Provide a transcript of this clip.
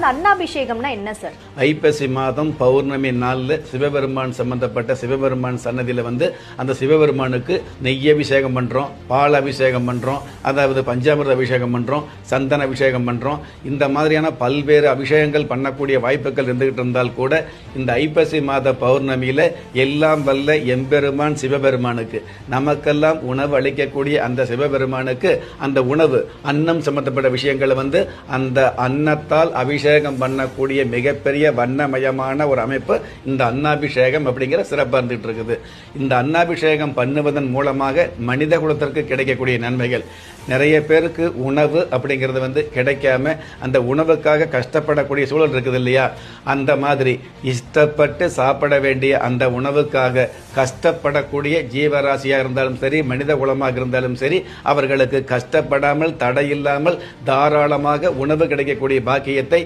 அன்னாபிஷேகம்னா என்ன சார்? ஐப்பசி மாதம் பௌர்ணமி நாள்ல சிவபெருமான் சம்பந்தப்பட்ட சிவபெருமான் சன்னதியில அந்த சிவபெருமானுக்கு நெய் அபிஷேகம் பண்றோம், பால் அபிஷேகம் பண்றோம், அதாவது பஞ்சாமிர்த அபிஷேகம் பண்றோம், சந்தன அபிஷேகம் பண்றோம். இந்த மாதிரியான பல்வேறு அபிஷேகங்கள் பண்ணக்கூடிய வாய்ப்புகள் இருந்துகிட்டு இருந்தால் கூட இந்த ஐப்பசி மாத பௌர்ணமியில எல்லாம் வல்ல எம்பெருமான் சிவபெருமானுக்கு நமக்கெல்லாம் உணவு அளிக்கக்கூடிய அந்த சிவபெருமானுக்கு அந்த உணவு அன்னம் சம்பந்தப்பட்ட விஷயங்களை அந்த அன்னத்தால் அபிஷேகம் பண்ணக்கூடிய மிகப்பெரிய வண்ணமயமான ஒரு அமைப்பு இந்த அன்னாபிஷேகம் அப்படிங்கிற சிறப்பாக இருந்துட்டு இருக்குது. இந்த அன்னாபிஷேகம் பண்ணுவதன் மூலமாக மனித குலத்திற்கு கிடைக்கக்கூடிய நன்மைகள் நிறைய பேருக்கு உணவு அப்படிங்கிறது கிடைக்காம அந்த உணவுக்காக கஷ்டப்படக்கூடிய சூழல் இருக்குது இல்லையா? அந்த மாதிரி இஷ்டப்பட்டு சாப்பிட வேண்டிய அந்த உணவுக்காக கஷ்டப்படக்கூடிய ஜீவராசியாக இருந்தாலும் சரி, மனித குலமாக இருந்தாலும் சரி, அவர்களுக்கு கஷ்டப்படாமல் தடையில்லாமல் தாராளமாக உணவு கிடைக்கக்கூடிய பாக்கியத்தை